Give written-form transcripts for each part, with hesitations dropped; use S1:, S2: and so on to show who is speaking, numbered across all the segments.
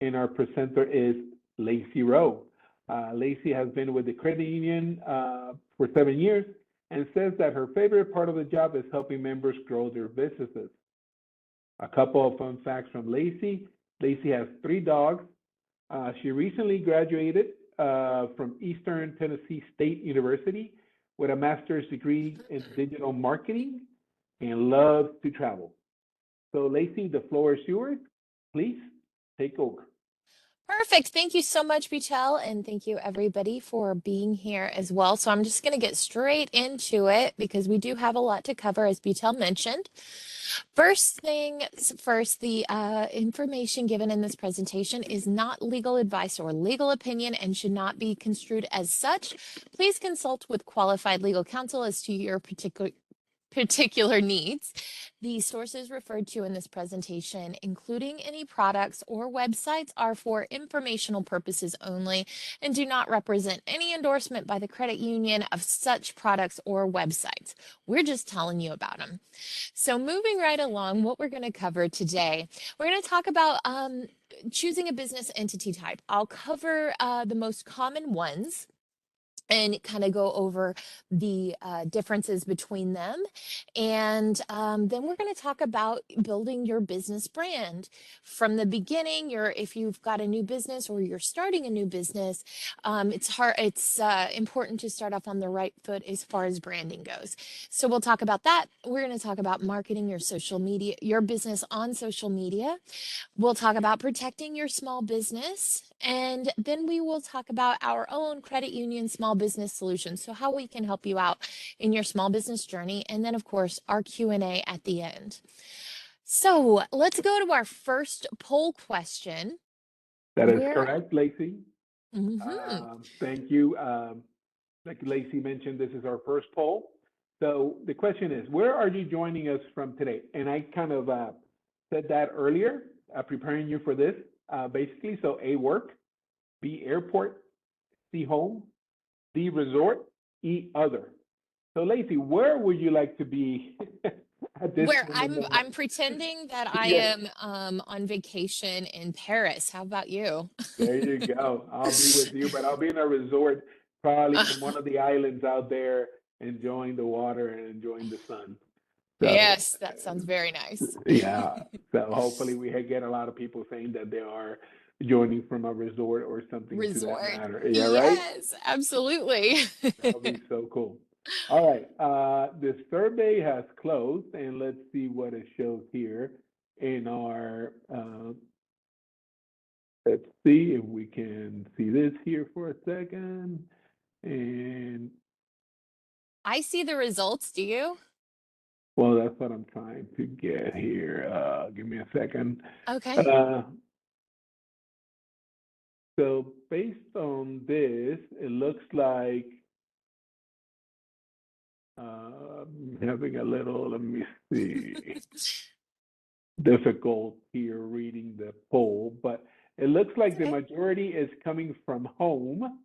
S1: and our presenter is Lacey Rowe. Lacey has been with the credit union for 7 years and says that her favorite part of the job is helping members grow their businesses. A couple of fun facts from Lacey. Lacey has 3 dogs. She recently graduated from Eastern Tennessee State University with a master's degree in digital marketing and loves to travel. So, Lacey, the floor is yours. Please take over.
S2: Perfect. Thank you so much, Bichelle, and thank you everybody for being here as well. So I'm just going to get straight into it because we do have a lot to cover, as Bichelle mentioned. First things first, the information given in this presentation is not legal advice or legal opinion and should not be construed as such. Please consult with qualified legal counsel as to your particular needs. The sources referred to in this presentation, including any products or websites, are for informational purposes only and do not represent any endorsement by the credit union of such products or websites. We're just telling you about them. So moving right along, what we're going to cover today, we're going to talk about choosing a business entity type. I'll cover the most common ones and kind of go over the differences between them. And then we're going to talk about building your business brand from the beginning. If you've got a new business or you're starting a new business, it's important to start off on the right foot as far as branding goes. So we'll talk about that. We're going to talk about marketing your social media, your business on social media. We'll talk about protecting your small business, and then we will talk about our own credit union small business solutions, so how we can help you out in your small business journey, and then of course our Q&A at the end. So let's go to our first poll question.
S1: That is correct, Lacey.
S2: Mm-hmm.
S1: Thank you. Like Lacey mentioned, this is our first poll. So the question is, where are you joining us from today? And I kind of said that earlier, preparing you for this, basically. So A, work, B, airport, C, home, D, resort, E, other. So Lacey, where would you like to be at this
S2: Where
S1: moment?
S2: I'm pretending that I
S1: Yes.
S2: am on vacation in Paris. How about you?
S1: There you go. I'll be with you, but I'll be in a resort, probably in one of the islands out there, enjoying the water and enjoying the sun. So,
S2: Yes, that sounds very nice.
S1: yeah. So hopefully we get a lot of people saying that they are joining from a resort or something to that
S2: Resort.
S1: matter. Yeah, right?
S2: Yes, absolutely.
S1: That'll be so cool. All right. The survey has closed, and let's see what it shows here in our. Let's see if we can see this here for a second. And
S2: I see the results. Do you?
S1: well, that's what I'm trying to get here. Give me a second.
S2: Okay.
S1: Uh, so based on this, it looks like having a little, let me see, difficult here reading the poll, but it looks like the
S2: Okay.
S1: majority is coming from home.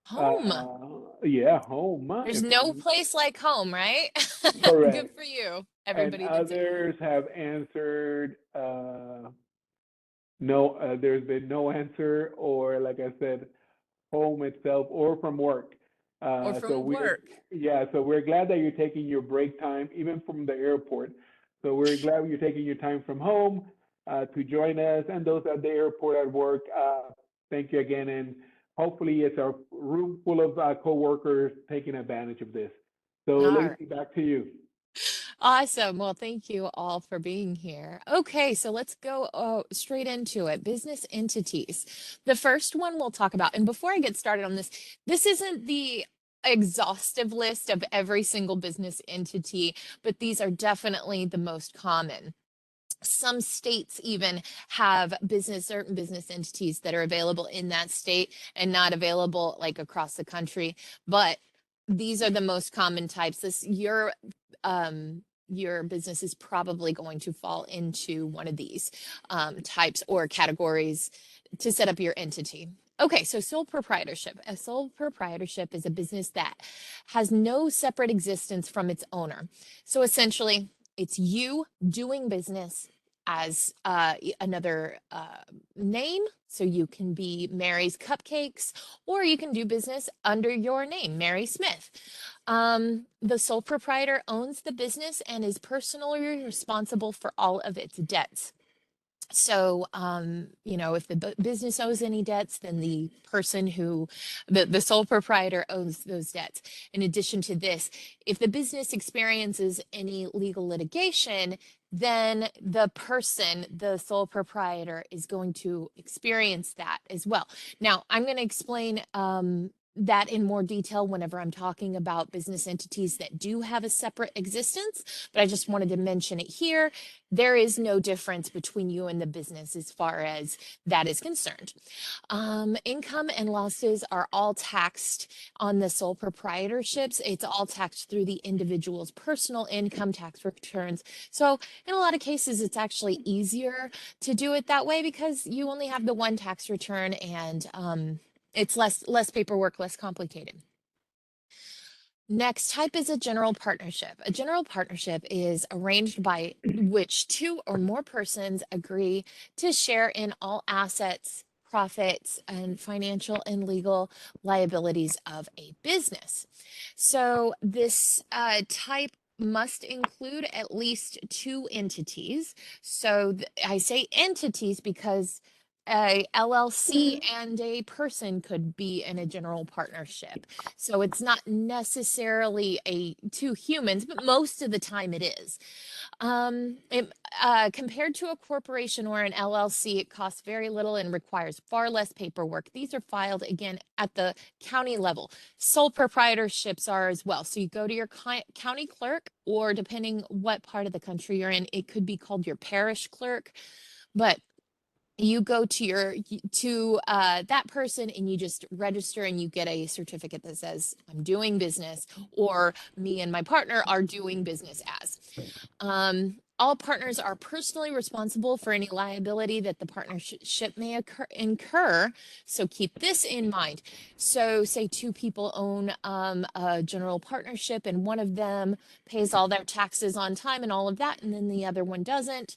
S2: Home.
S1: Yeah, home.
S2: There's
S1: If
S2: no
S1: I'm
S2: place like home, right? Good
S1: correct.
S2: for you,
S1: And
S2: everybody that's in here.
S1: others have answered no, there's been no answer, or like I said, home itself or from work.
S2: Or
S1: So
S2: from
S1: we're,
S2: work.
S1: yeah, so we're glad that you're taking your break time, even from the airport. So we're glad you're taking your time from home to join us, and those at the airport at work. Thank you again, and hopefully it's a room full of coworkers taking advantage of this. So
S2: All right.
S1: Lacey, back to you.
S2: Awesome. Well, thank you all for being here. Okay, so let's go straight into it. Business entities. The first one we'll talk about, and before I get started on this, this isn't the exhaustive list of every single business entity, but these are definitely the most common. Some states even have certain business entities that are available in that state and not available like across the country. But these are the most common types. Your business is probably going to fall into one of these types or categories to set up your entity. Okay, so sole proprietorship. A sole proprietorship is a business that has no separate existence from its owner. So essentially, it's you doing business as another name. So you can be Mary's Cupcakes, or you can do business under your name, Mary Smith. The sole proprietor owns the business and is personally responsible for all of its debts. So, if the business owes any debts, then the person the sole proprietor owns those debts. In addition to this, if the business experiences any legal litigation, then the sole proprietor, is going to experience that as well. Now, I'm going to explain that in more detail whenever I'm talking about business entities that do have a separate existence, but I just wanted to mention it here. There is no difference between you and the business as far as that is concerned. Income and losses are all taxed on the sole proprietorships. It's all taxed through the individual's personal income tax returns. So in a lot of cases, it's actually easier to do it that way because you only have the one tax return, and it's less paperwork, less complicated. Next type is a general partnership. A general partnership is arranged by which two or more persons agree to share in all assets, profits, and financial and legal liabilities of a business. So this type must include at least two entities. So I say entities because a LLC and a person could be in a general partnership. So it's not necessarily two humans, but most of the time it is. Compared to a corporation or an LLC, it costs very little and requires far less paperwork. These are filed again at the county level. Sole proprietorships are as well. So you go to your county clerk, or depending what part of the country you're in, it could be called your parish clerk. But you go to that person and you just register and you get a certificate that says I'm doing business, or me and my partner are doing business as. All partners are personally responsible for any liability that the partnership may incur. So keep this in mind. So say two people own a general partnership and one of them pays all their taxes on time and all of that, and then the other one doesn't.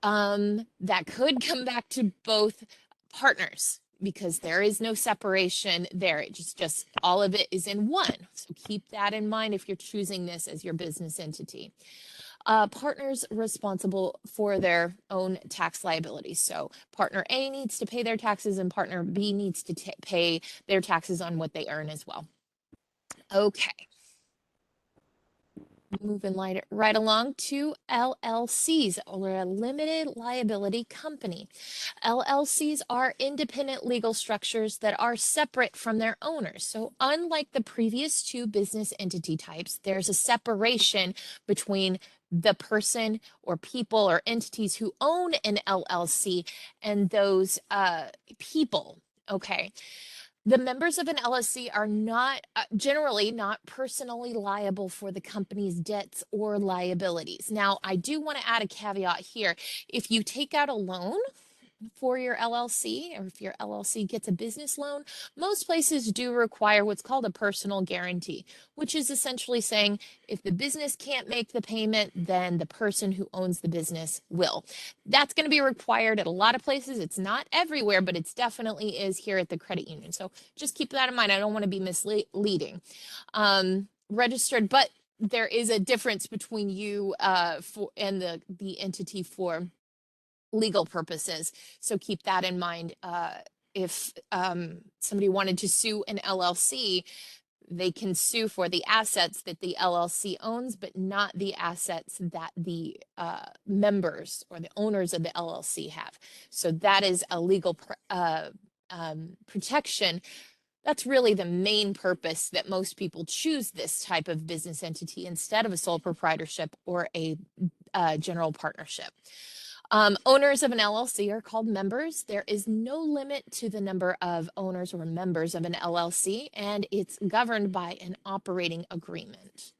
S2: That could come back to both partners because there is no separation there. It just all of it is in one. So keep that in mind if you're choosing this as your business entity. Partners responsible for their own tax liabilities. So partner A needs to pay their taxes and partner B needs to pay their taxes on what they earn as well. Okay. Moving right along to LLCs, or a limited liability company. LLCs are independent legal structures that are separate from their owners. So unlike the previous two business entity types, there's a separation between the person or people or entities who own an LLC and those people. Okay. The members of an LLC are not generally not personally liable for the company's debts or liabilities. Now, I do want to add a caveat here. If you take out a loan for your LLC, or if your LLC gets a business loan, most places do require what's called a personal guarantee, which is essentially saying if the business can't make the payment, then the person who owns the business will. That's going to be required at a lot of places. It's not everywhere, but it's definitely is here at the credit union. So just keep that in mind. I don't want to be misleading. Registered, but there is a difference between you and the entity for legal purposes. So keep that in mind. If somebody wanted to sue an LLC, they can sue for the assets that the LLC owns, but not the assets that the members or the owners of the LLC have. So that is a legal protection. That's really the main purpose that most people choose this type of business entity instead of a sole proprietorship or a general partnership. Owners of an LLC are called members. There is no limit to the number of owners or members of an LLC, and it's governed by an operating agreement.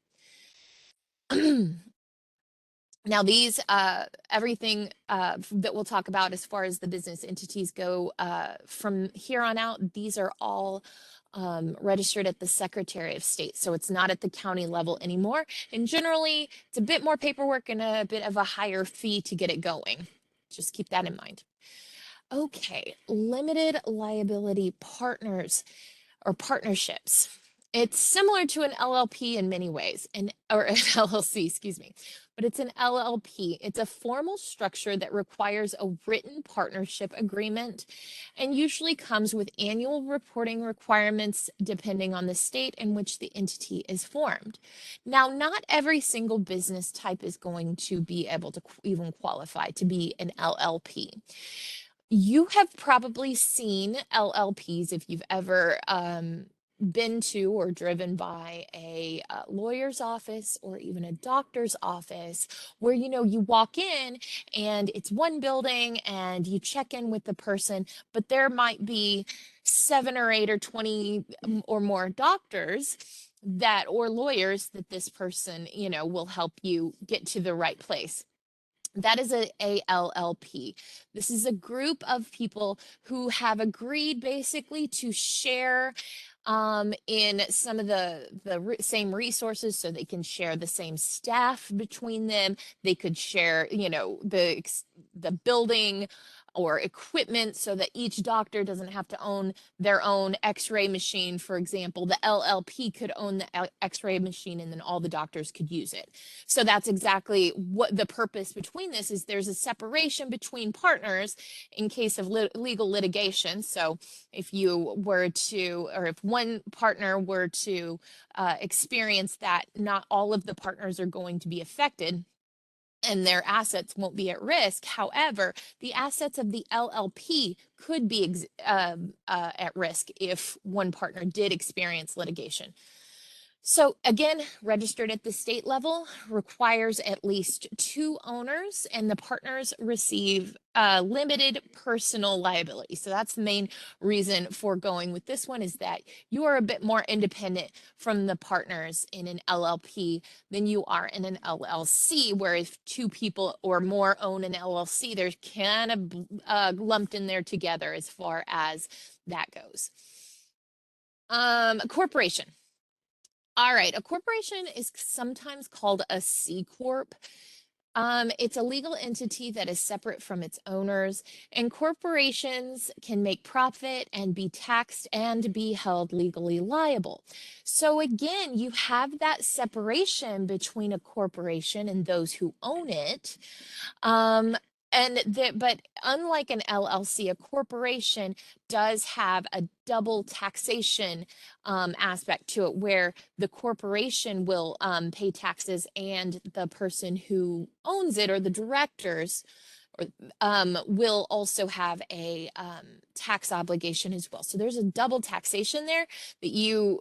S2: Now, these, everything that we'll talk about as far as the business entities go from here on out, these are all registered at the Secretary of State. So it's not at the county level anymore. And generally, it's a bit more paperwork and a bit of a higher fee to get it going. just keep that in mind. Okay, limited liability partners or partnerships. It's similar to an LLP in many ways, or an LLC, excuse me, but it's an LLP. It's a formal structure that requires a written partnership agreement and usually comes with annual reporting requirements depending on the state in which the entity is formed. Now, not every single business type is going to be able to even qualify to be an LLP. You have probably seen LLPs if you've ever been to or driven by a lawyer's office or even a doctor's office, where you walk in and it's one building and you check in with the person, but there might be 7 or 8 or 20 or more doctors that or lawyers that this person will help you get to the right place. That is a LLP. This is a group of people who have agreed basically to share in some of the same resources, so they can share the same staff between them. They could share, the building or equipment, so that each doctor doesn't have to own their own x-ray machine. For example, the LLP could own the x-ray machine and then all the doctors could use it. So that's exactly what the purpose between this is. There's a separation between partners in case of legal litigation. So if you were to, or if one partner were to experience that, not all of the partners are going to be affected and their assets won't be at risk. However, the assets of the LLP could be at risk if one partner did experience litigation. So again, registered at the state level, requires at least 2 owners, and the partners receive limited personal liability. So that's the main reason for going with this one, is that you are a bit more independent from the partners in an LLP than you are in an LLC, where if 2 people or more own an LLC, they're kind of lumped in there together as far as that goes. A corporation. All right, a corporation is sometimes called a C Corp. It's a legal entity that is separate from its owners, and corporations can make profit and be taxed and be held legally liable. So again, you have that separation between a corporation and those who own it. But unlike an LLC, a corporation does have a double taxation aspect to it, where the corporation will pay taxes and the person who owns it, or the directors, will also have a tax obligation as well. So there's a double taxation there that you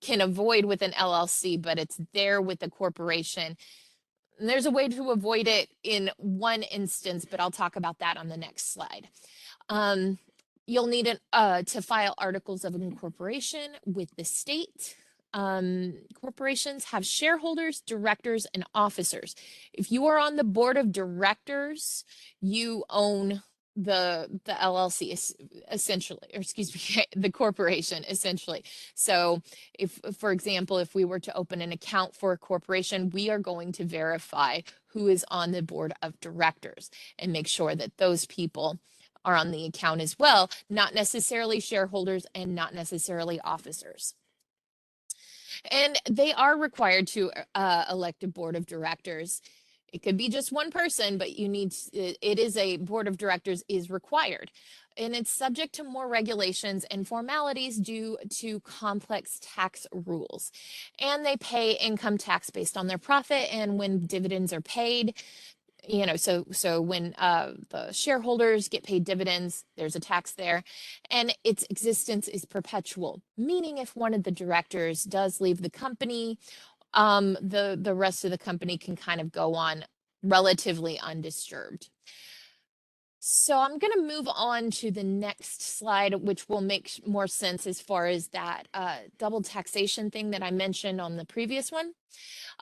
S2: can avoid with an LLC, but it's there with a corporation. And there's a way to avoid it in one instance, but I'll talk about that on the next slide. You'll need to file articles of incorporation with the state. Corporations have shareholders, directors, and officers. If you are on the board of directors, you own the LLC essentially, or excuse me, the corporation essentially. So if, for example, if we were to open an account for a corporation, we are going to verify who is on the board of directors and make sure that those people are on the account as well, not necessarily shareholders and not necessarily officers. And they are required to elect a board of directors. It could be just one person, but it is a board of directors is required. And it's subject to more regulations and formalities due to complex tax rules. And they pay income tax based on their profit and when dividends are paid. So when the shareholders get paid dividends, there's a tax there, and its existence is perpetual, meaning if one of the directors does leave the company, the rest of the company can kind of go on relatively undisturbed. So I'm going to move on to the next slide, which will make more sense as far as that double taxation thing that I mentioned on the previous one.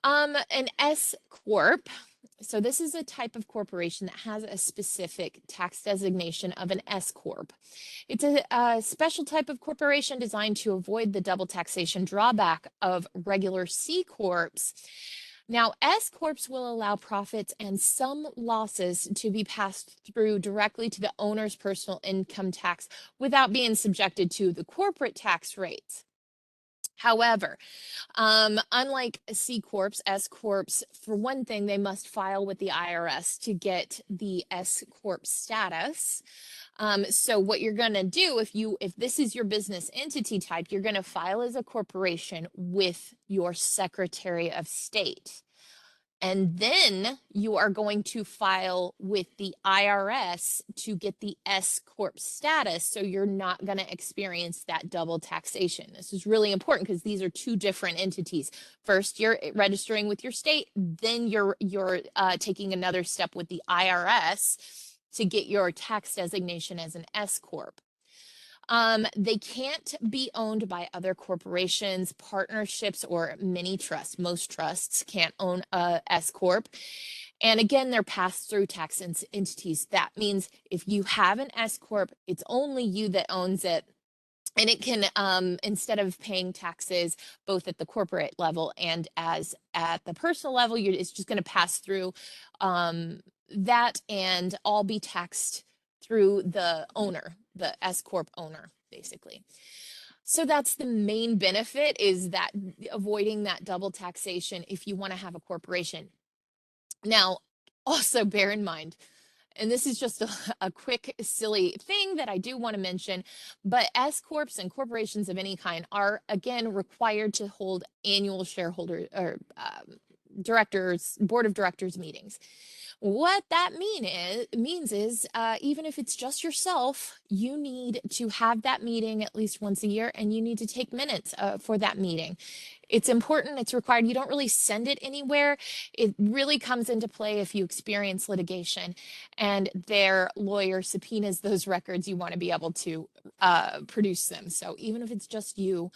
S2: An S Corp. So this is a type of corporation that has a specific tax designation of an S Corp. It's a special type of corporation designed to avoid the double taxation drawback of regular C Corps. Now, S corps will allow profits and some losses to be passed through directly to the owner's personal income tax without being subjected to the corporate tax rates. However, unlike C Corps, S Corps, for one thing, they must file with the IRS to get the S Corp status. So what you're going to do if this is your business entity type, you're going to file as a corporation with your Secretary of State. And then you are going to file with the IRS to get the S Corp status. So you're not going to experience that double taxation. This is really important because these are two different entities. First, you're registering with your state, then you're taking another step with the IRS to get your tax designation as an S Corp. They can't be owned by other corporations, partnerships, or mini trusts. Most trusts can't own a S Corp. And again, they're pass-through tax entities. That means if you have an S Corp, it's only you that owns it. And it can, instead of paying taxes both at the corporate level and as at the personal level, it's just going to pass through that and all be taxed through the owner, the S Corp owner, basically. So that's the main benefit, is that avoiding that double taxation if you want to have a corporation. Now, also bear in mind, and this is just a quick, silly thing that I do want to mention, but S Corps and corporations of any kind are, again, required to hold annual shareholder or board of directors meetings. What that means is even if it's just yourself, you need to have that meeting at least once a year, and you need to take minutes for that meeting. It's important, it's required. You don't really send it anywhere. It really comes into play if you experience litigation and their lawyer subpoenas those records. You want to be able to produce them. So even if it's just you,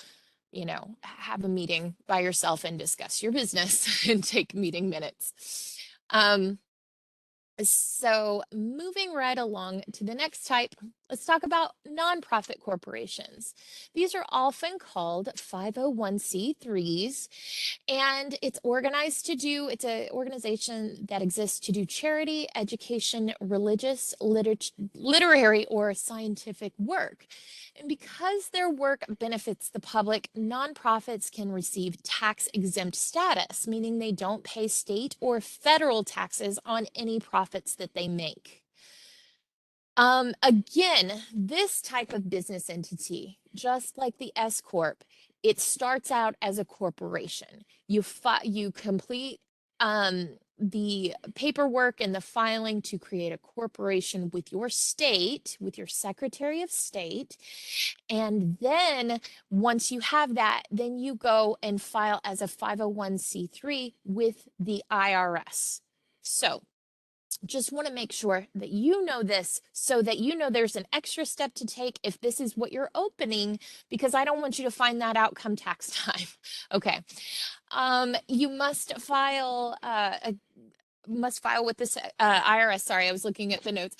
S2: have a meeting by yourself and discuss your business and take meeting minutes. So moving right along to the next type, let's talk about nonprofit corporations. These are often called 501c3s, and it's an organization that exists to do charity, education, religious, literary, or scientific work. And because their work benefits the public, nonprofits can receive tax-exempt status, meaning they don't pay state or federal taxes on any profits that they make. Again, this type of business entity, just like the S Corp, it starts out as a corporation. You complete the paperwork and the filing to create a corporation with your state, with your Secretary of State. And then once you have that, then you go and file as a 501c3 with the IRS. So just want to make sure that you know this, so that you know there's an extra step to take if this is what you're opening, because I don't want you to find that out come tax time. Okay. You must file with this IRS. Sorry, I was looking at the notes.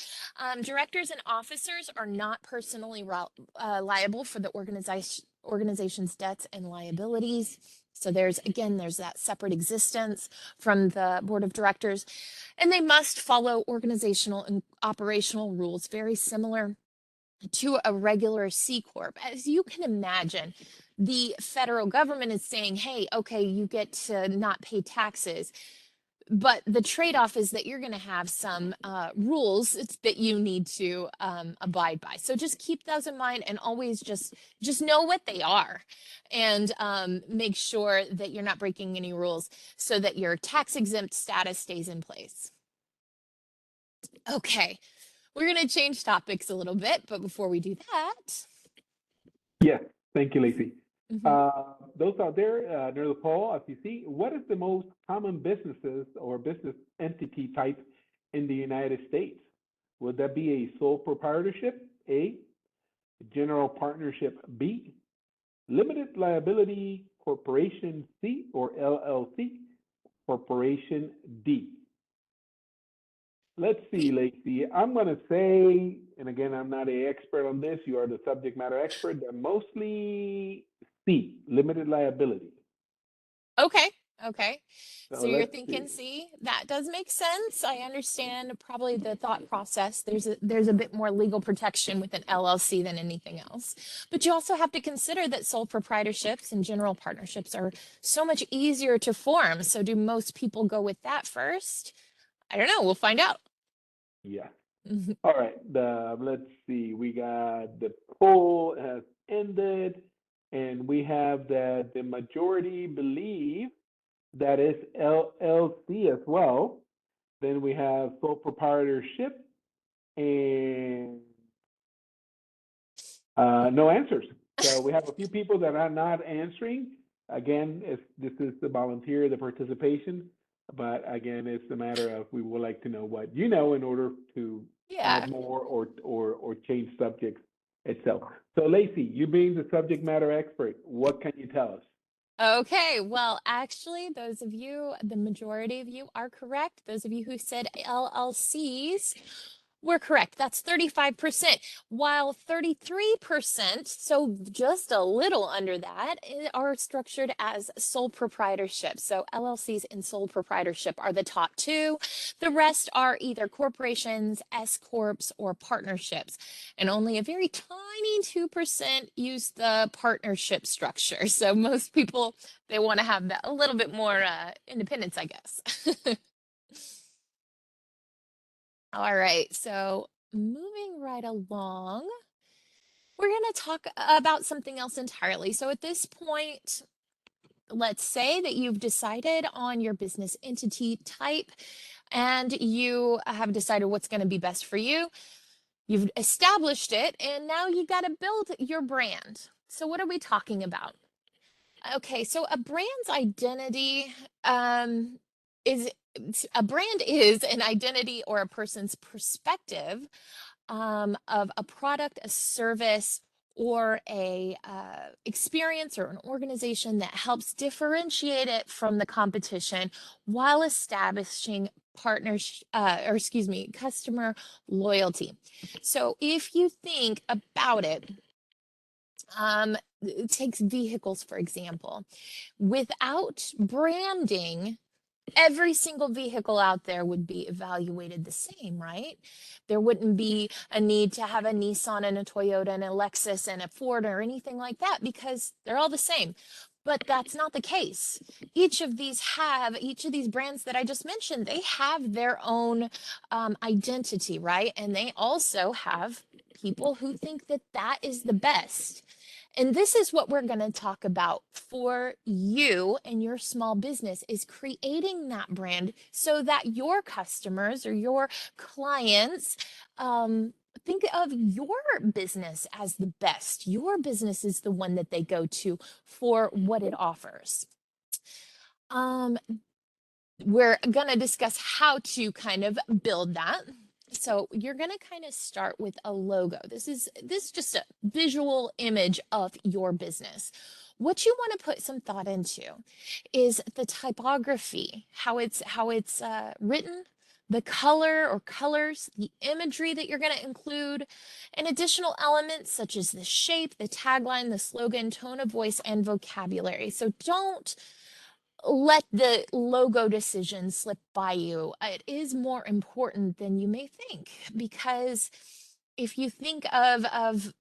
S2: Directors and officers are not personally liable for the organization's debts and liabilities. So there's that separate existence from the board of directors, and they must follow organizational and operational rules very similar to a regular C Corp. As you can imagine, the federal government is saying, hey, okay, you get to not pay taxes. But the trade-off is that you're going to have some rules that you need to abide by. So just keep those in mind, and always just know what they are, and make sure that you're not breaking any rules so that your tax-exempt status stays in place. Okay, we're going to change topics a little bit, but before we do that.
S1: Yes, thank you, Lacey. Those out there near the poll, as you see, what is the most common businesses or business entity type in the United States? Would that be a sole proprietorship, A, general partnership, B, limited liability corporation, C, or LLC corporation, D? Let's see, Lacey. I'm going to say, and again, I'm not an expert on this, you are the subject matter expert, that mostly C, limited liability.
S2: Okay, Okay.
S1: So
S2: So you're
S1: let's
S2: thinking,
S1: see.
S2: see, that does make sense. I understand probably the thought process. There's a bit more legal protection with an LLC than anything else. But you also have to consider that sole proprietorships and general partnerships are so much easier to form. So do most people go with that first? I don't know. We'll find out.
S1: Yeah. All right. Let's see. We got the poll has ended, and we have that the majority believe that is LLC as well. Then we have sole proprietorship and no answers. So we have a few people that are not answering. Again, this is the volunteer, the participation, but again, it's a matter of we would like to know what you know in order to
S2: Yeah.
S1: add more or change subjects itself. So Lacey, you being the subject matter expert, what can you tell us?
S2: Okay, well, actually, the majority of you are correct. Those of you who said LLCs were correct. That's 35%, while 33%, so just a little under that, are structured as sole proprietorship. So LLCs and sole proprietorship are the top two. The rest are either corporations, S corps, or partnerships. And only a very tiny 2% use the partnership structure. So most people, they want to have that a little bit more independence, I guess. All right, so moving right along, we're going to talk about something else entirely. So at this point, let's say that you've decided on your business entity type and you have decided what's going to be best for you. You've established it, and now you got to build your brand. So what are we talking about? Okay, so a brand's identity is a brand is an identity or a person's perspective of a product, a service, or a experience or an organization that helps differentiate it from the competition while establishing customer loyalty. So if you think about it, it takes vehicles, for example. Without branding, every single vehicle out there would be evaluated the same, right? There wouldn't be a need to have a Nissan and a Toyota and a Lexus and a Ford or anything like that because they're all the same. But that's not the case. Each of these brands that I just mentioned, they have their own identity, right? And they also have people who think that that is the best. And this is what we're going to talk about for you and your small business is creating that brand so that your customers or your clients think of your business as the best. Your business is the one that they go to for what it offers. Um, we're going to discuss how to kind of build that. So you're going to kind of start with a logo. This is just a visual image of your business. What you want to put some thought into is the typography, how it's written, the color or colors, the imagery that you're going to include, and additional elements such as the shape, the tagline, the slogan, tone of voice, and vocabulary. So don't let the logo decision slip by you. It is more important than you may think because if you think of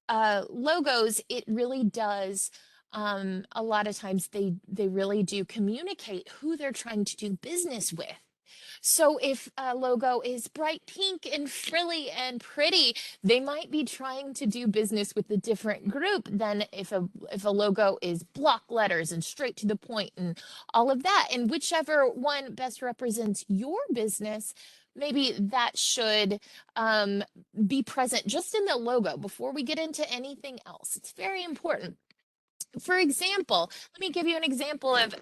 S2: logos, it really does. A lot of times they really do communicate who they're trying to do business with. So if a logo is bright pink and frilly and pretty, they might be trying to do business with a different group than if a logo is block letters and straight to the point and all of that. And whichever one best represents your business, maybe that should be present just in the logo before we get into anything else. It's very important. For example, let me give you an example of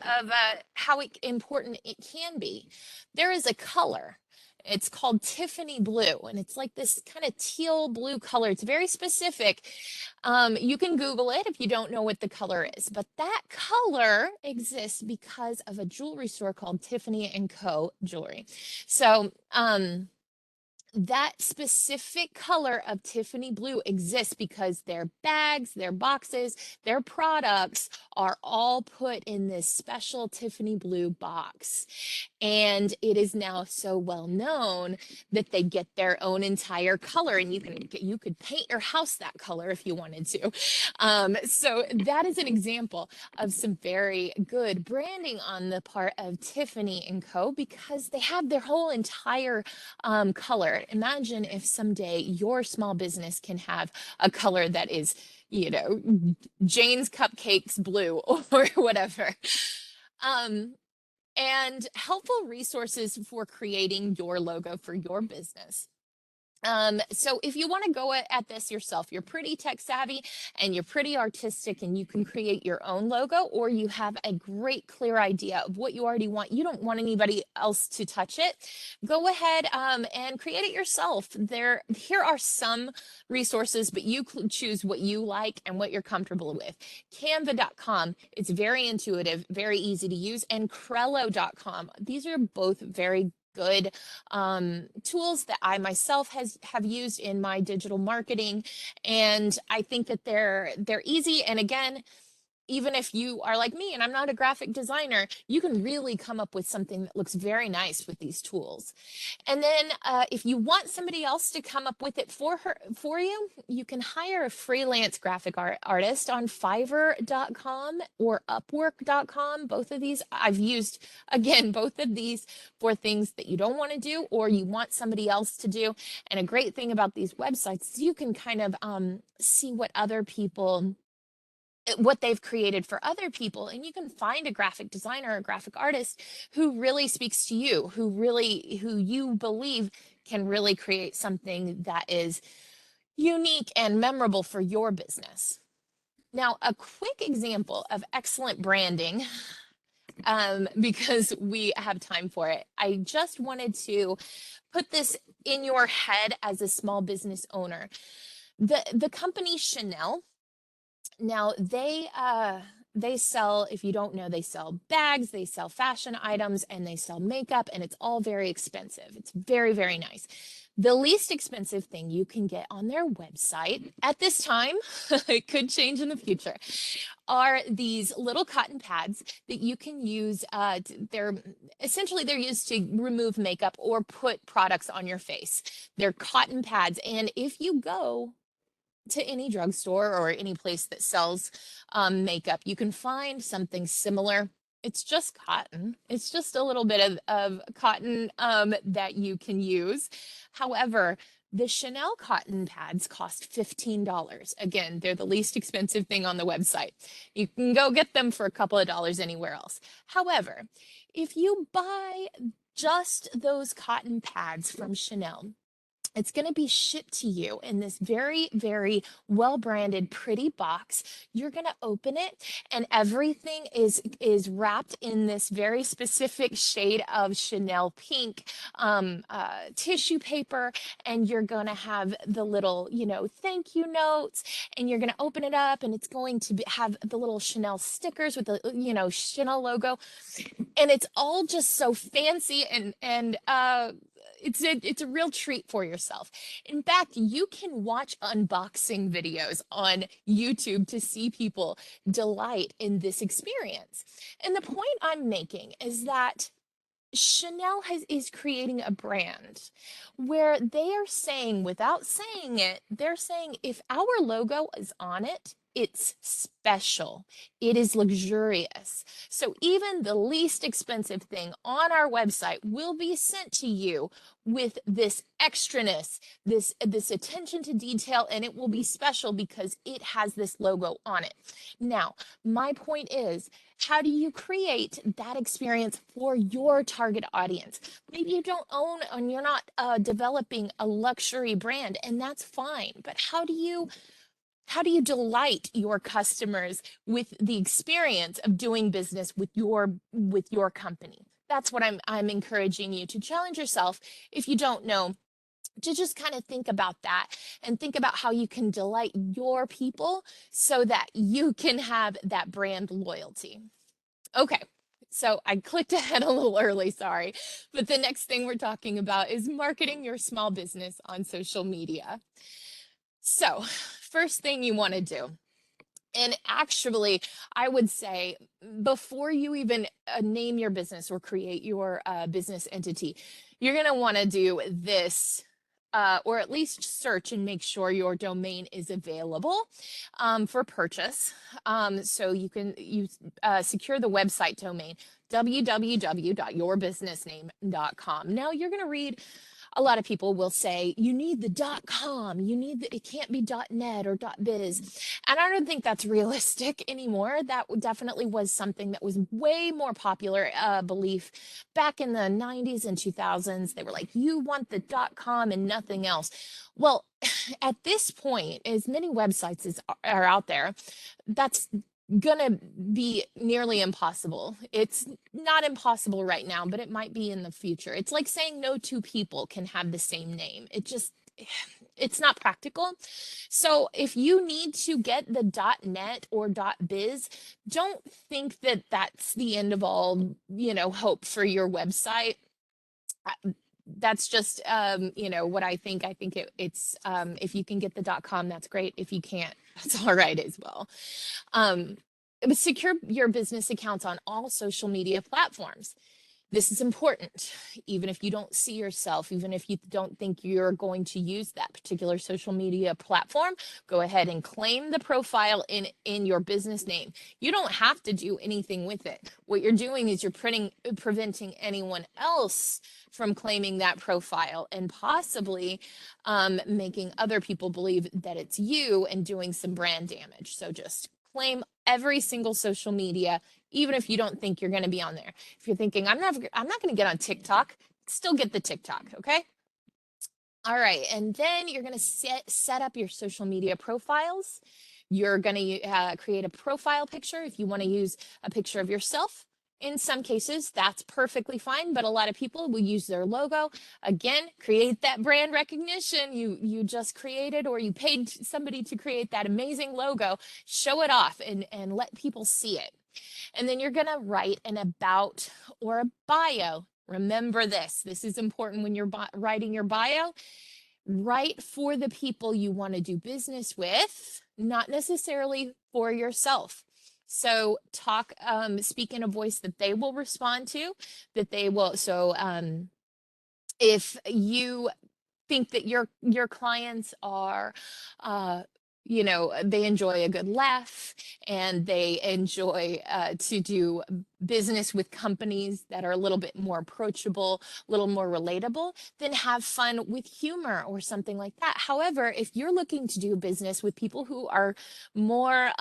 S2: how important it can be. There is a color. It's called Tiffany blue, and it's like this kind of teal blue color. It's very specific. You can Google it if you don't know what the color is, but that color exists because of a jewelry store called Tiffany & Co. Jewelry. So that specific color of Tiffany blue exists because their bags, their boxes, their products are all put in this special Tiffany blue box. And it is now so well known that they get their own entire color, and you could paint your house that color if you wanted to. So that is an example of some very good branding on the part of Tiffany and Co. because they have their whole entire color. Imagine if someday your small business can have a color that is, Jane's Cupcakes blue or whatever. And helpful resources for creating your logo for your business. So if you want to go at this yourself, you're pretty tech savvy and you're pretty artistic and you can create your own logo, or you have a great clear idea of what you already want. You don't want anybody else to touch it. Go ahead and create it yourself. Here are some resources, but you choose what you like and what you're comfortable with. Canva.com, it's very intuitive, very easy to use, and Crello.com. These are both very good tools that I myself have used in my digital marketing, and I think that they're easy. And again, even if you are like me and I'm not a graphic designer, you can really come up with something that looks very nice with these tools. And then if you want somebody else to come up with it for you, you can hire a freelance graphic artist on Fiverr.com or Upwork.com. Both of these I've used, again, both of these for things that you don't want to do or you want somebody else to do. And a great thing about these websites is you can kind of see what they've created for other people, and you can find a graphic designer or graphic artist who really speaks to you, who you believe can really create something that is unique and memorable for your business. Now, a quick example of excellent branding, because we have time for it. I just wanted to put this in your head as a small business owner. The company Chanel, now they sell, if you don't know, they sell bags, they sell fashion items, and they sell makeup, and it's all very expensive. It's very, very nice. The least expensive thing you can get on their website at this time, it could change in the future, are these little cotton pads that you can use. They're used to remove makeup or put products on your face. They're cotton pads, and if you go to any drugstore or any place that sells makeup, you can find something similar. It's just cotton. It's just a little bit of cotton that you can use. However, the Chanel cotton pads cost $15. Again, they're the least expensive thing on the website. You can go get them for a couple of dollars anywhere else. However, if you buy just those cotton pads from Chanel, it's going to be shipped to you in this very, very well-branded, pretty box. You're going to open it, and everything is wrapped in this very specific shade of Chanel pink tissue paper, and you're going to have the little, thank you notes, and you're going to open it up, and it's going to have the little Chanel stickers with the, Chanel logo, and it's all just so fancy and it's a real treat for yourself. In fact, you can watch unboxing videos on YouTube to see people delight in this experience. And the point I'm making is that Chanel is creating a brand where they are saying, without saying it, they're saying if our logo is on it, it's special. It is luxurious. So even the least expensive thing on our website will be sent to you with this extraness, this attention to detail, and it will be special because it has this logo on it. Now, my point is, how do you create that experience for your target audience? Maybe you don't own and you're not developing a luxury brand, and that's fine. But how do you delight your customers with the experience of doing business with your company? That's what I'm encouraging you to challenge yourself, if you don't know, to just kind of think about that and think about how you can delight your people so that you can have that brand loyalty. Okay, So I clicked ahead a little early, sorry. But the next thing we're talking about is marketing your small business on social media. So, first thing you want to do, and actually, I would say before you even name your business or create your business entity, you're going to want to do this. Or at least search and make sure your domain is available for purchase. So you can secure the website domain www.yourbusinessname.com. Now you're going to read, a lot of people will say you need the .com, you need the, it can't be .net or .biz, and I don't think that's realistic anymore. That definitely was something that was way more popular belief back in the 90s and 2000s. They were like, you want the .com and nothing else. Well, at this point, as many websites as are out there, that's gonna be nearly impossible. It's not impossible right now, but it might be in the future. It's like saying no two people can have the same name. It's not practical. So if you need to get the .net or .biz, don't think that that's the end of all, hope for your website. That's just what I think. I think it's if you can get the .com, that's great. If you can't, that's all right as well. Secure your business accounts on all social media platforms. This is important. Even if you don't see yourself, even if you don't think you're going to use that particular social media platform, go ahead and claim the profile in your business name. You don't have to do anything with it. What you're doing is you're preventing anyone else from claiming that profile and possibly making other people believe that it's you and doing some brand damage. So just claim every single social media, even if you don't think you're going to be on there. If you're thinking, I'm not going to get on TikTok, still get the TikTok, okay? All right, and then you're going to set up your social media profiles. You're going to create a profile picture. If you want to use a picture of yourself, in some cases, that's perfectly fine, but a lot of people will use their logo. Again, create that brand recognition you just created, or you paid somebody to create that amazing logo. Show it off and let people see it. And then you're going to write an about or a bio. Remember this. This is important when you're writing your bio. Write for the people you want to do business with, not necessarily for yourself. So speak in a voice that they will respond to, that they will. So if you think that your clients are they enjoy a good laugh and they enjoy to do business with companies that are a little bit more approachable, a little more relatable, then have fun with humor or something like that. However, if you're looking to do business with people who are more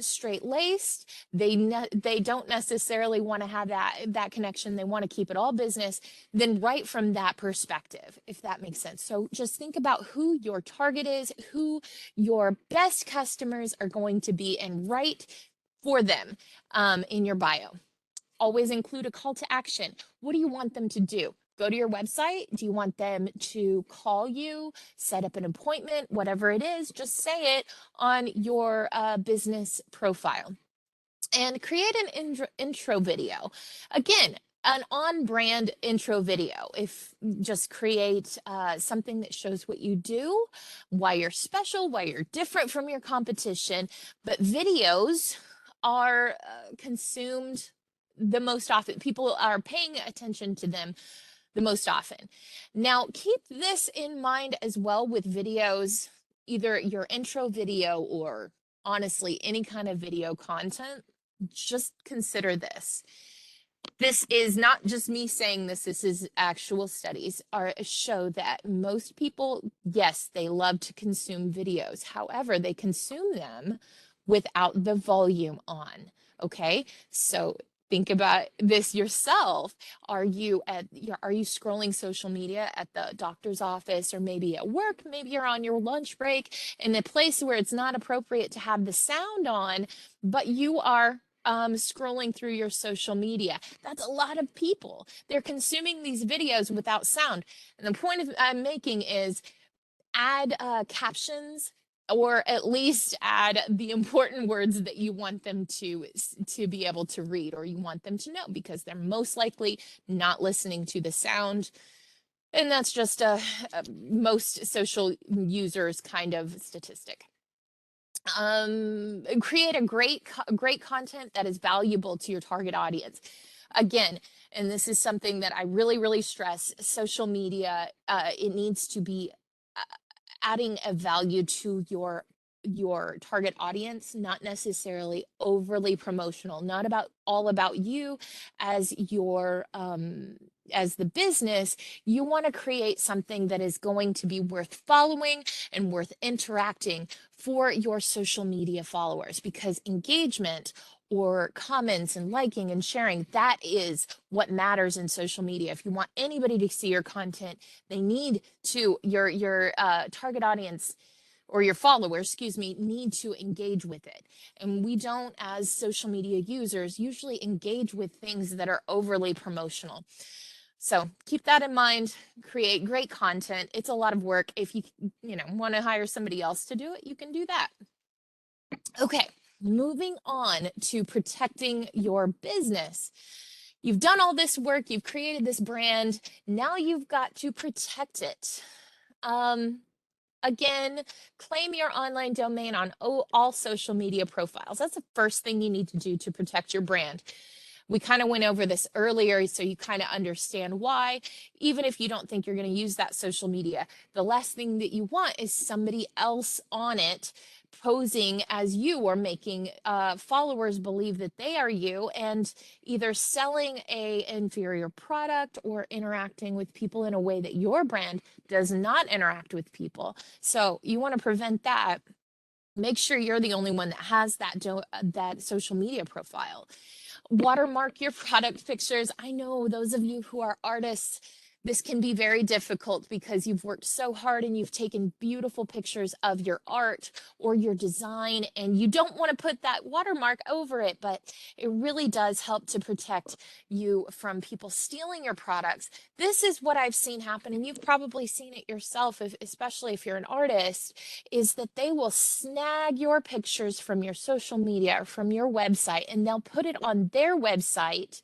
S2: straight-laced, they don't necessarily want to have that connection. They want to keep it all business. Then write from that perspective, if that makes sense. So just think about who your target is, who your best customers are going to be, and write for them in your bio. Always include a call to action. What do you want them to do? Go to your website? Do you want them to call you, set up an appointment, whatever it is? Just say it on your business profile. And create an intro video. Again, an on-brand intro video. If just create something that shows what you do, why you're special, why you're different from your competition. But videos are consumed the most often. People are paying attention to them the most often. Now, keep this in mind as well with videos, either your intro video or honestly any kind of video content. Just consider this. This is not just me saying this. This is actual studies show that most people, yes, they love to consume videos. However, they consume them without the volume on. Okay, so think about this yourself. Are you scrolling social media at the doctor's office, or maybe at work? Maybe you're on your lunch break in a place where it's not appropriate to have the sound on, but you are scrolling through your social media. That's a lot of people. They're consuming these videos without sound. And the point I'm making is add captions or at least add the important words that you want them to be able to read, or you want them to know, because they're most likely not listening to the sound. And that's just a most social users kind of statistic. Create a great content that is valuable to your target audience. Again, and this is something that I really stress, social media, it needs to be adding a value to your target audience, not necessarily overly promotional, not all about you as your as the business. You want to create something that is going to be worth following and worth interacting for your social media followers, because engagement or comments and liking and sharing, that is what matters in social media. If you want anybody to see your content, they need to, your target audience or your followers, excuse me, need to engage with it. And we don't, as social media users, usually engage with things that are overly promotional. So keep that in mind, create great content. It's a lot of work. If you want to hire somebody else to do it, you can do that. Okay, moving on to protecting your business. You've done all this work, you've created this brand, now you've got to protect it. Again, claim your online domain on all social media profiles. That's the first thing you need to do to protect your brand. We kind of went over this earlier, so you kind of understand why. Even if you don't think you're going to use that social media, the last thing that you want is somebody else on it posing as you, or making followers believe that they are you, and either selling a inferior product or interacting with people in a way that your brand does not interact with people. So you want to prevent that. Make sure you're the only one that has that social media profile. Watermark your product pictures. I know those of you who are artists, this can be very difficult because you've worked so hard and you've taken beautiful pictures of your art or your design, and you don't want to put that watermark over it, but it really does help to protect you from people stealing your products. This is what I've seen happen, and you've probably seen it yourself, especially if you're an artist, is that they will snag your pictures from your social media or from your website, and they'll put it on their website.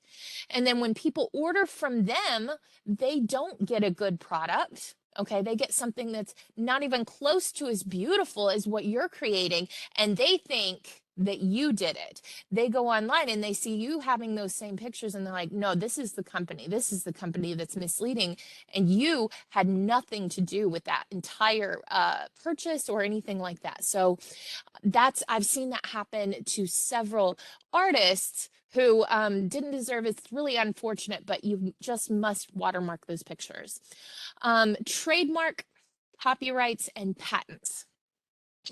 S2: And then when people order from them, they don't get a good product. Okay, they get something that's not even close to as beautiful as what you're creating, and they think that you did it. They go online and they see you having those same pictures, and they're like, no, this is the company that's misleading, and you had nothing to do with that entire purchase or anything like that. So I've seen that happen to several artists who didn't deserve it. It's really unfortunate, but you just must watermark those pictures. Trademark, copyrights, and patents.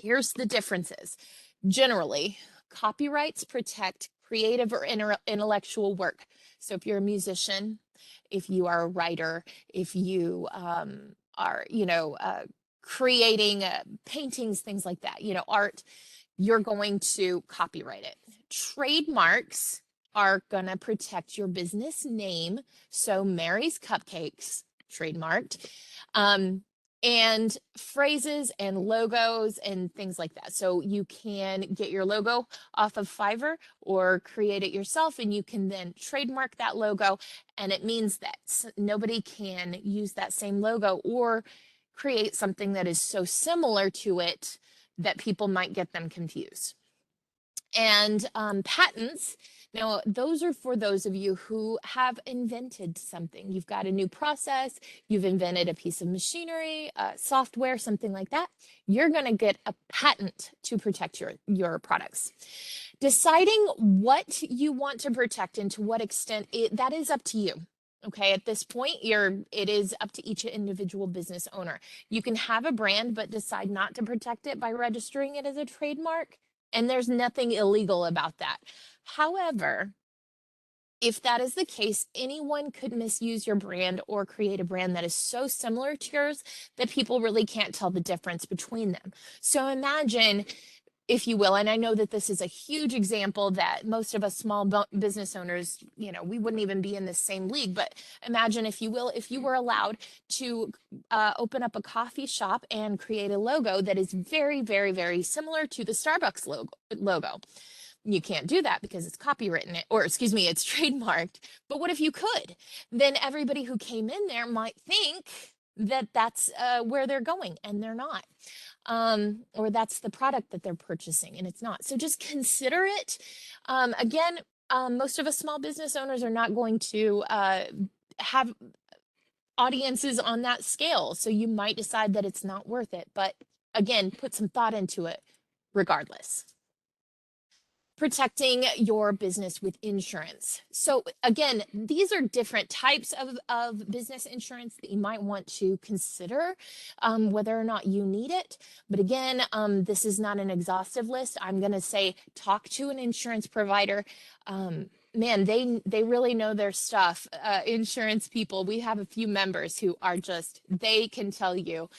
S2: Here's the differences. Generally, copyrights protect creative or intellectual work. So if you're a musician, if you are a writer, if you are, creating paintings, things like that, art, you're going to copyright it. Trademarks are going to protect your business name. So Mary's Cupcakes, trademarked. And phrases and logos and things like that. So you can get your logo off of Fiverr or create it yourself, and you can then trademark that logo. And it means that nobody can use that same logo or create something that is so similar to it that people might get them confused. And patents, now those are for those of you who have invented something. You've got a new process, you've invented a piece of machinery, software, something like that. You're going to get a patent to protect your products. Deciding what you want to protect and to what extent, that is up to you. Okay, at this point, it is up to each individual business owner. You can have a brand, but decide not to protect it by registering it as a trademark. And there's nothing illegal about that. However, if that is the case, anyone could misuse your brand or create a brand that is so similar to yours that people really can't tell the difference between them. So imagine if you will. And I know that this is a huge example that most of us small business owners, we wouldn't even be in the same league. But imagine, if you will, if you were allowed to open up a coffee shop and create a logo that is very, very, very similar to the Starbucks logo. You can't do that because it's copywritten, or excuse me, it's trademarked. But what if you could? Then everybody who came in there might think that that's where they're going, and they're not. Or that's the product that they're purchasing, and it's not. So just consider it. Again, most of us small business owners are not going to have audiences on that scale. So you might decide that it's not worth it. But again, put some thought into it regardless. Protecting your business with insurance. So again, these are different types of business insurance that you might want to consider, whether or not you need it. But again, this is not an exhaustive list. I'm going to say talk to an insurance provider. Man, they really know their stuff. Insurance people, we have a few members who are they can tell you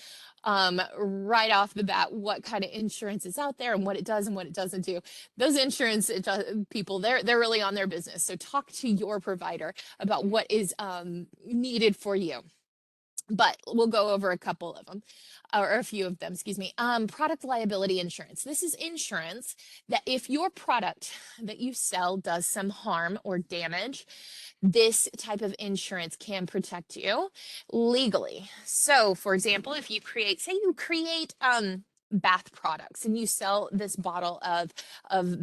S2: right off the bat what kind of insurance is out there and what it does and what it doesn't do. Those insurance people, they're really on their business. So talk to your provider about what is needed for you. But we'll go over a couple of them, or a few of them, excuse me. Product liability insurance. This is insurance that if your product that you sell does some harm or damage, this type of insurance can protect you legally. So for example, if you say you create bath products and you sell this bottle of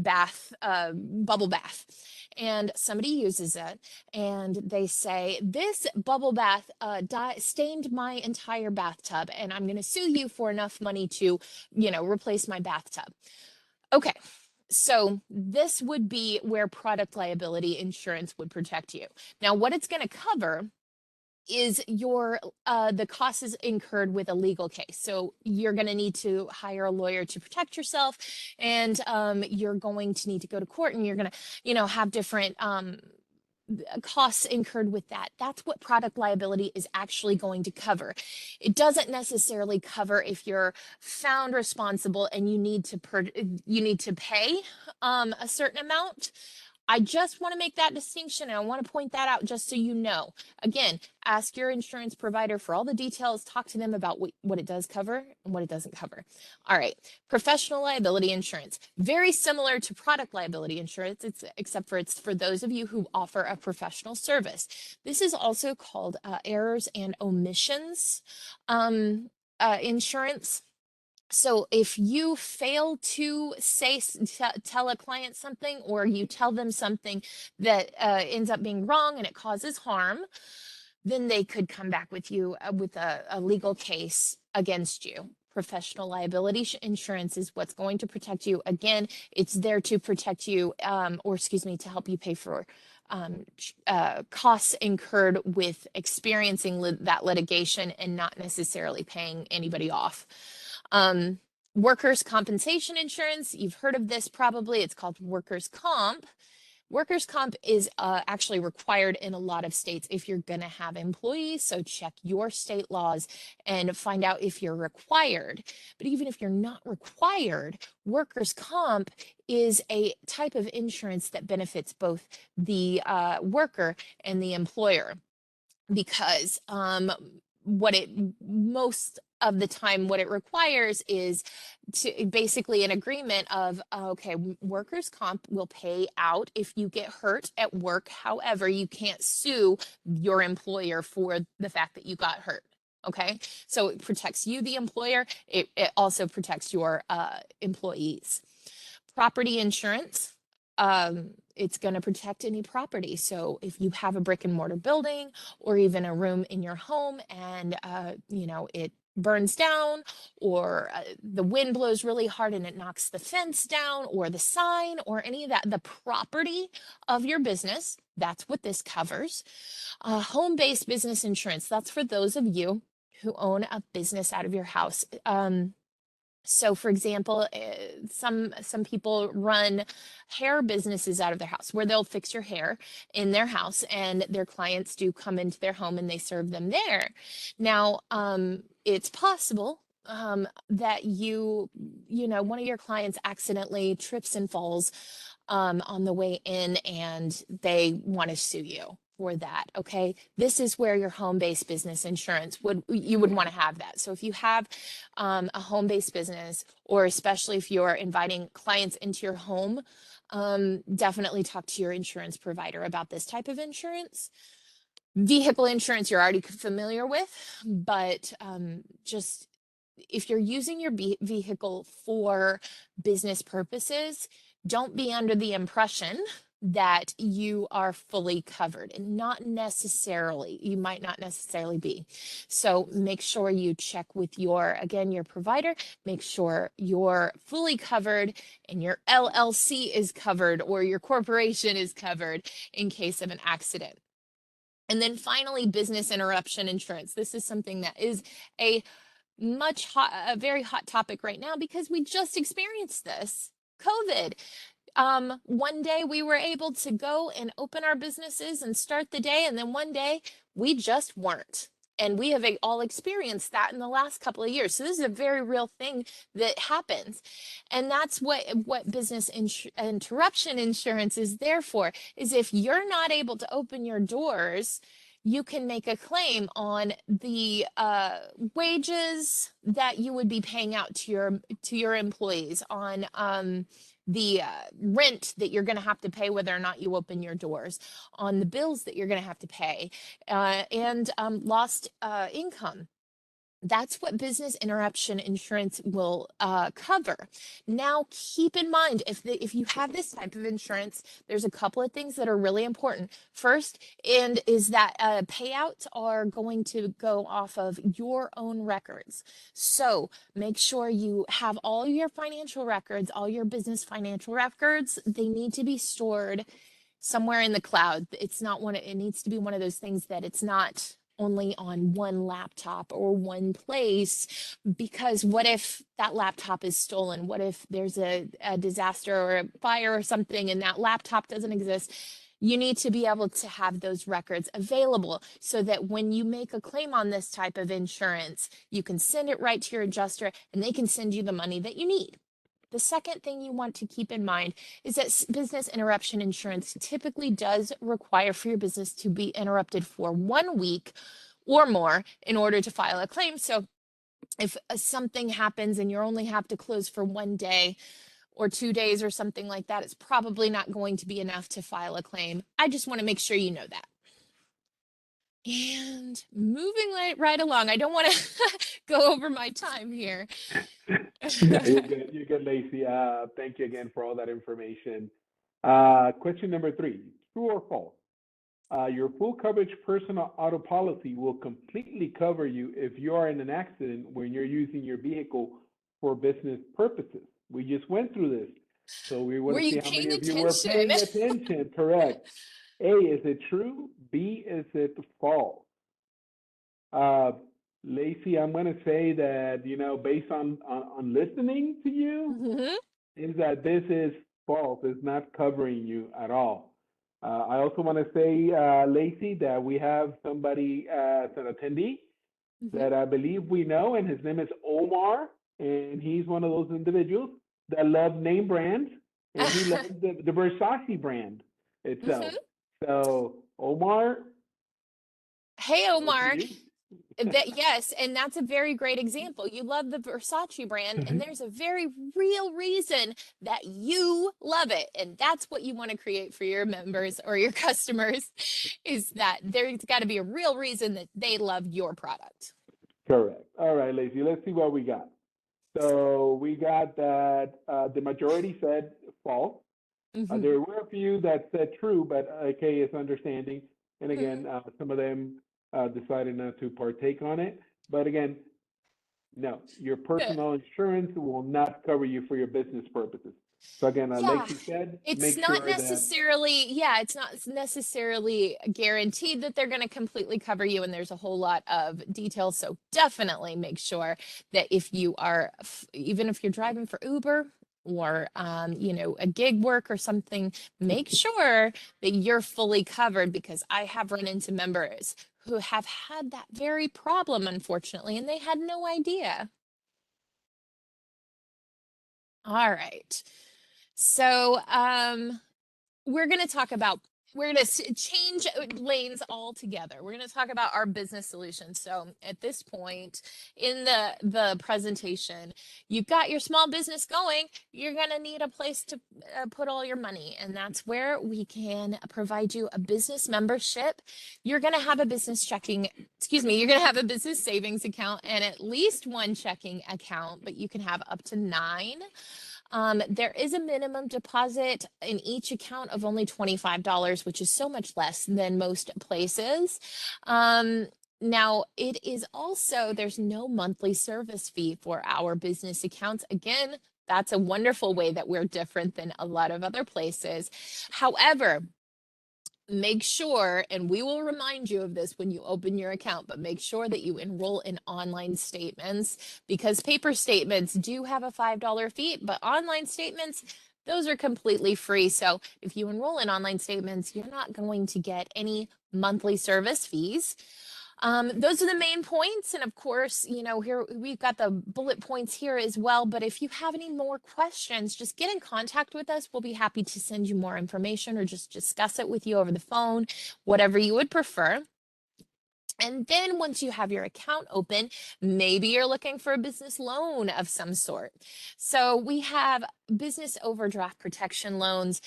S2: bath bubble bath, and somebody uses it and they say, this bubble bath stained my entire bathtub, and I'm going to sue you for enough money to replace my bathtub. Okay, so this would be where product liability insurance would protect you. Now, what it's going to cover is the costs incurred with a legal case. So you're going to need to hire a lawyer to protect yourself, and you're going to need to go to court, and you're going to have different costs incurred with that. That's what product liability is actually going to cover. It doesn't necessarily cover if you're found responsible and you need to pay a certain amount. I just want to make that distinction, and I want to point that out just so you know. Again, ask your insurance provider for all the details. Talk to them about what it does cover and what it doesn't cover. All right, professional liability insurance. Very similar to product liability insurance, except for it's for those of you who offer a professional service. This is also called errors and omissions insurance. So if you fail to tell a client something, or you tell them something that ends up being wrong and it causes harm, then they could come back with you with a legal case against you. Professional liability insurance is what's going to protect you. Again, it's there to protect you, to help you pay for costs incurred with experiencing that litigation and not necessarily paying anybody off. Workers' compensation insurance, you've heard of this probably. It's called workers' comp. Workers' comp is actually required in a lot of states if you're going to have employees. So check your state laws and find out if you're required. But even if you're not required, workers' comp is a type of insurance that benefits both the worker and the employer, because most of the time what it requires is basically an agreement of, okay, workers' comp will pay out if you get hurt at work. However, you can't sue your employer for the fact that you got hurt. Okay, so it protects you, the employer. It also protects your employees. Property insurance. It's going to protect any property. So if you have a brick and mortar building, or even a room in your home, and it burns down, or the wind blows really hard and it knocks the fence down, or the sign, or any of that, the property of your business, that's what this covers. Home-based business insurance, that's for those of you who own a business out of your house. So for example, some people run hair businesses out of their house, where they'll fix your hair in their house, and their clients do come into their home and they serve them there. Now, it's possible that one of your clients accidentally trips and falls on the way in and they want to sue you for that. Okay. This is where your home-based business insurance you would want to have that. So if you have a home-based business, or especially if you're inviting clients into your home, definitely talk to your insurance provider about this type of insurance. Vehicle insurance you're already familiar with, but just if you're using your vehicle for business purposes, don't be under the impression that you are fully covered, and not necessarily. You might not necessarily be. So make sure you check with your provider, make sure you're fully covered and your LLC is covered or your corporation is covered in case of an accident. And then finally, business interruption insurance. This is something that is a very hot topic right now because we just experienced this COVID. One day we were able to go and open our businesses and start the day, and then one day we just weren't. And we have all experienced that in the last couple of years. So this is a very real thing that happens. And that's what business interruption insurance is there for, is if you're not able to open your doors, you can make a claim on the wages that you would be paying out to your employees, on the rent that you're going to have to pay whether or not you open your doors, on the bills that you're going to have to pay, and lost income. That's what business interruption insurance will cover. Now, keep in mind, if you have this type of insurance, there's a couple of things that are really important. First, is that payouts are going to go off of your own records. So make sure you have all your financial records, all your business financial records. They need to be stored somewhere in the cloud. It needs to be one of those things that it's not only on one laptop or one place, because what if that laptop is stolen? What if there's a disaster or a fire or something and that laptop doesn't exist? You need to be able to have those records available so that when you make a claim on this type of insurance, you can send it right to your adjuster and they can send you the money that you need. The second thing you want to keep in mind is that business interruption insurance typically does require for your business to be interrupted for 1 week or more in order to file a claim. So if something happens and you only have to close for 1 day or 2 days or something like that, it's probably not going to be enough to file a claim. I just want to make sure you know that. And moving right along, I don't want to go over my time here.
S1: No, you're good, Lacey. Thank you again for all that information. Question number 3, true or false? Your full coverage personal auto policy will completely cover you if you are in an accident when you're using your vehicle for business purposes. We just went through this. So we want to see how many of you were paying attention. Correct. A, is it true? B, is it false? Lacey, I'm going to say that, based on listening to you, is that this is false. It's not covering you at all. I also want to say, Lacey, that we have somebody as an attendee that I believe we know, and his name is Omar, and he's one of those individuals that love name brands, and he loves the Versace brand itself. So, Omar.
S2: Hey, Omar. Yes, and that's a very great example. You love the Versace brand, and there's a very real reason that you love it. And that's what you want to create for your members or your customers, is that there's got to be a real reason that they love your product.
S1: Correct. All right, Lacey, let's see what we got. So we got that the majority said false. There were a few that said true, but okay, it's understanding. And again, some of them decided not to partake on it. But again, no, your personal insurance will not cover you for your business purposes. So again, like you said,
S2: it's not necessarily, it's not necessarily guaranteed that they're going to completely cover you, and there's a whole lot of details. So definitely make sure that if you are, even if you're driving for Uber or a gig work or something, make sure that you're fully covered, because I have run into members who have had that very problem, unfortunately, and they had no idea. All right. So, we're going to talk about we're going to change lanes altogether. We're going to talk about our business solutions. So at this point in the presentation, you've got your small business going. You're going to need a place to put all your money, and that's where we can provide you a business membership. You're going to have a business checking, excuse me, you're going to have a business savings account and at least one checking account, but you can have up to 9. There is a minimum deposit in each account of only $25, which is so much less than most places. Now, it is also, there's no monthly service fee for our business accounts. Again, that's a wonderful way that we're different than a lot of other places. However, make sure, and we will remind you of this when you open your account, but make sure that you enroll in online statements, because paper statements do have a $5 fee, but online statements, those are completely free. So if you enroll in online statements, you're not going to get any monthly service fees. Those are the main points. And of course, you know, here we've got the bullet points here as well. But if you have any more questions, just get in contact with us. We'll be happy to send you more information or just discuss it with you over the phone, whatever you would prefer. And then once you have your account open, maybe you're looking for a business loan of some sort. So we have business overdraft protection loans.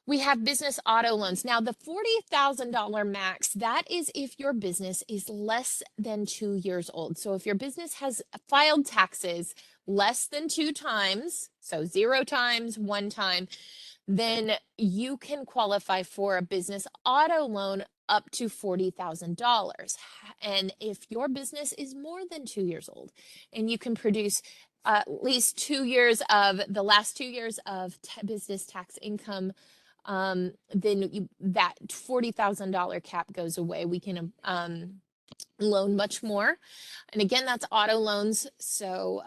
S2: We have business auto loans. Now, the $40,000 max, that is if your business is less than 2 years old. So if your business has filed taxes less than 2 times, so 0 times, 1 time, then you can qualify for a business auto loan up to $40,000. And if your business is more than 2 years old and you can produce at least 2 years of the last 2 years of business tax income, then that $40,000 cap goes away. We can loan much more. And again, that's auto loans. So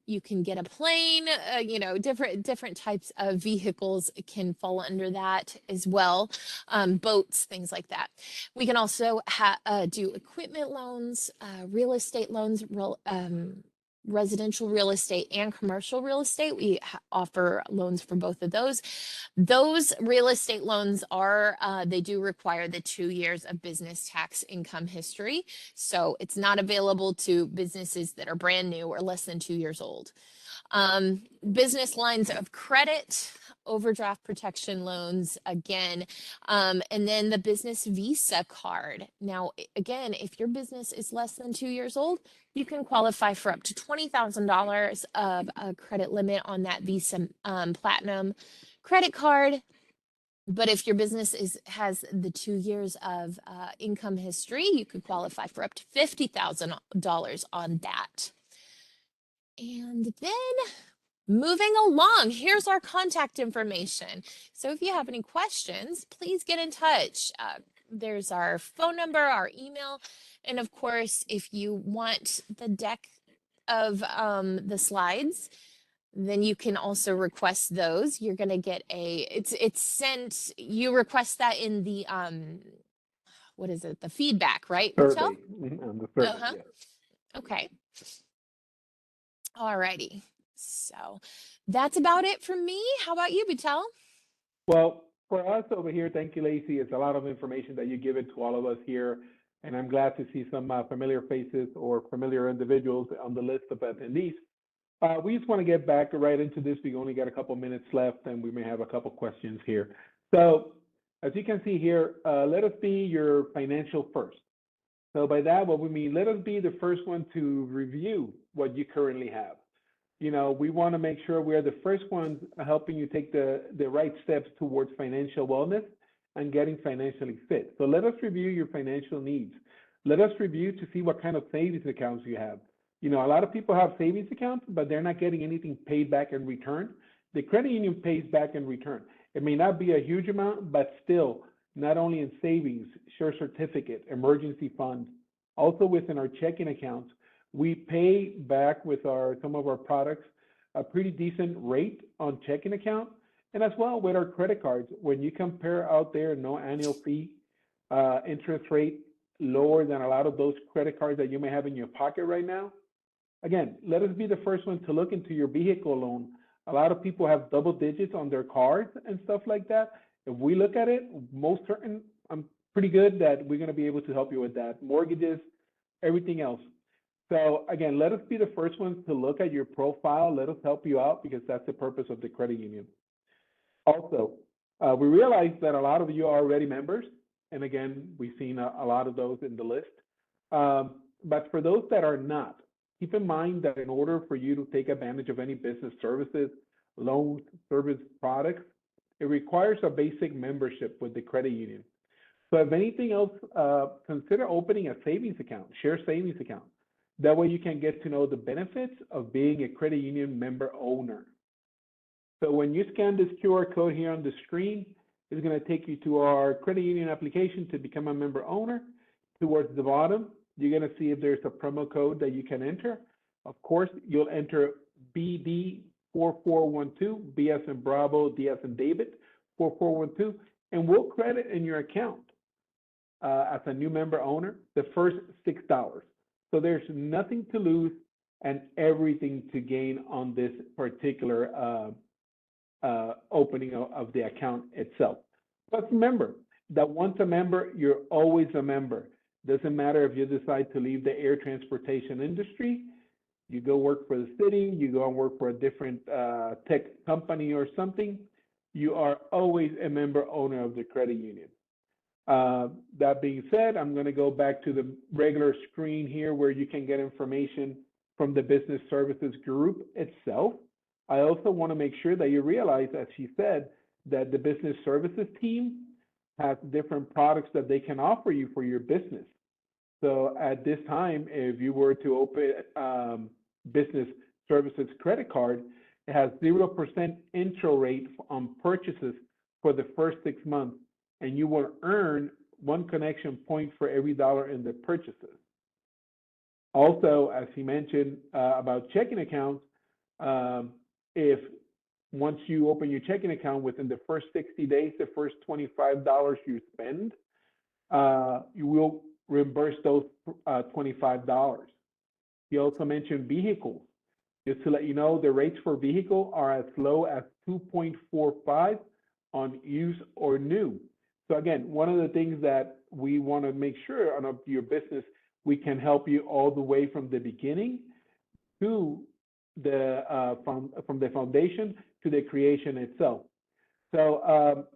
S2: you can get a plane, you know, different types of vehicles can fall under that as well. Boats, things like that. We can also do equipment loans, real estate loans, residential real estate and commercial real estate. We offer loans for both of those. Those real estate loans are, they do require the 2 years of business tax income history. So it's not available to businesses that are brand new or less than 2 years old. Business lines of credit, overdraft protection loans again, and then the business Visa card. Now, again, if your business is less than 2 years old, you can qualify for up to $20,000 of a credit limit on that Visa Platinum credit card. But if your business has the 2 years of income history, you could qualify for up to $50,000 on that. And then moving along, here's our contact information. So if you have any questions, please get in touch. There's our phone number, our email, and of course, if you want the deck of the slides, then you can also request those. You're going to get it's sent, you request that in the, what is it? The feedback, right?
S1: Survey. On the survey, yes.
S2: Okay. All righty. So that's about it for me. How about you, Bitel?
S1: Well, for us over here, thank you, Lacey. It's a lot of information that you give it to all of us here. And I'm glad to see some familiar faces or familiar individuals on the list of attendees. We just want to get back right into this. We only got a couple minutes left and we may have a couple questions here. So as you can see here, let us be your financial first. So by that, what we mean, let us be the first one to review what you currently have. You know, we want to make sure we're the first ones helping you take the right steps towards financial wellness and getting financially fit. So let us review your financial needs. Let us review to see what kind of savings accounts you have. You know, a lot of people have savings accounts, but they're not getting anything paid back in return. The credit union pays back in return. It may not be a huge amount, but still, not only in savings, share certificate, emergency fund, also within our checking accounts, we pay back with some of our products a pretty decent rate on checking account, and as well with our credit cards. When you compare out there, no annual fee, interest rate lower than a lot of those credit cards that you may have in your pocket right now. Again, let us be the first one to look into your vehicle loan A lot of people have double digits on their cards and stuff like that. If we look at it, most certain, I'm pretty good that we're going to be able to help you with that. Mortgages, everything else. So again, let us be the first ones to look at your profile. Let us help you out because that's the purpose of the credit union. Also, we realize that a lot of you are already members. And again, we've seen a lot of those in the list. But for those that are not, keep in mind that in order for you to take advantage of any business services, loans, service products, it requires a basic membership with the credit union. So if anything else, consider opening a savings account, share savings account. That way you can get to know the benefits of being a credit union member owner. So when you scan this QR code here on the screen, it's going to take you to our credit union application to become a member owner. Towards the bottom, you're going to see if there's a promo code that you can enter. Of course, you'll enter BD4412, B as in Bravo, D as in David, 4412, and we'll credit in your account as a new member owner the first $6. So there's nothing to lose and everything to gain on this particular opening of the account itself. But remember that once a member, you're always a member. Doesn't matter if you decide to leave the air transportation industry, you go work for the city, you go and work for a different tech company or something, you are always a member owner of the credit union. That being said, I'm going to go back to the regular screen here where you can get information from the business services group itself. I also want to make sure that you realize, as she said, that the business services team has different products that they can offer you for your business. So at this time, if you were to open business services credit card, it has 0% intro rate on purchases for the first 6 months, and you will earn 1 connection point for every dollar in the purchases. Also, as he mentioned about checking accounts, if once you open your checking account within the first 60 days, the first $25 you spend, you will reimburse those $25. He also mentioned vehicles. Just to let you know, the rates for vehicle are as low as 2.45 on used or new. So again, one of the things that we want to make sure on your business, we can help you all the way from the beginning to the from the foundation to the creation itself. So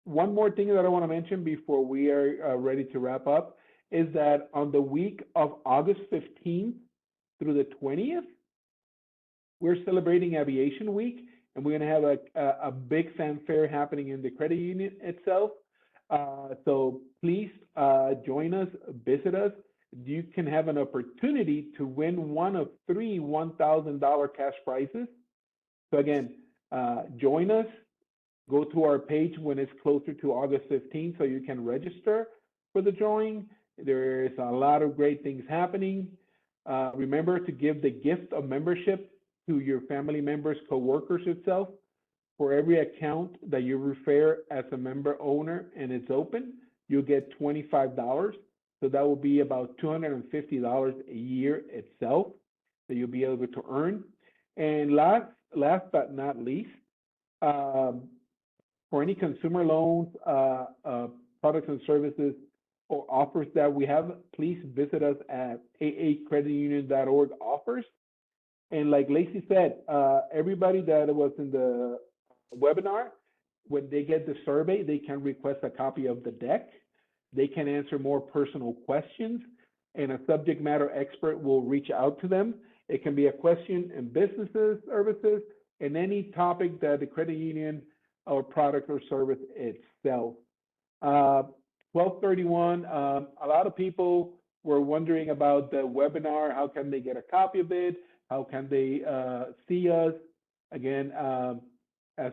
S1: one more thing that I want to mention before we are ready to wrap up is that on the week of August 15th through the 20th, we're celebrating Aviation Week, and we're going to have a big fanfare happening in the credit union itself. So please join us, visit us. You can have an opportunity to win one of 3 $1,000 cash prizes. So again, join us. Go to our page when it's closer to August 15th so you can register for the drawing. There's a lot of great things happening. Remember to give the gift of membership to your family members, coworkers itself. For every account that you refer as a member owner and it's open, you'll get $25. So that will be about $250 a year itself that you'll be able to earn. And last but not least, for any consumer loans, products and services or offers that we have, please visit us at aacreditunion.org offers. And like Lacey said, everybody that was in the webinar, when they get the survey, they can request a copy of the deck. They can answer more personal questions, and a subject matter expert will reach out to them. It can be a question in businesses, services, and any topic that the credit union or product or service itself. 1231, a lot of people were wondering about the webinar. How can they get a copy of it? How can they see us? Again, as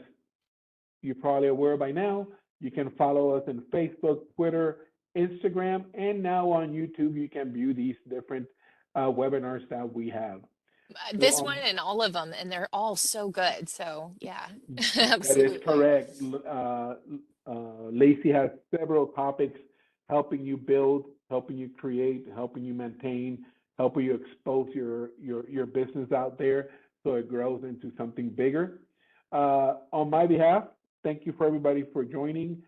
S1: you're probably aware by now, you can follow us on Facebook, Twitter, Instagram, and now on YouTube. You can view these different webinars that we have.
S2: This one and all of them, and they're all so good. So yeah,
S1: that is correct. Lacey has several topics helping you build, helping you create, helping you maintain, helping you expose your business out there. so it grows into something bigger. On my behalf, thank you for everybody for joining.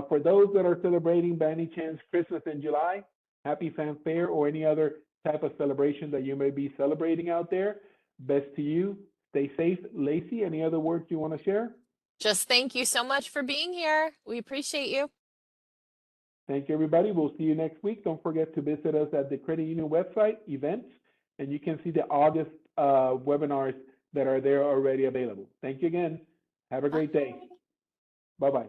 S1: For those that are celebrating by any chance Christmas in July, happy fanfare or any other type of celebration that you may be celebrating out there. Best to you. Stay safe. Lacey, any other words you want to share?
S2: Just thank you so much for being here. We appreciate you.
S1: Thank you, everybody. We'll see you next week. Don't forget to visit us at the Credit Union website, events, and you can see the August webinars that are there already available. Thank you again. Have a great day. Bye-bye.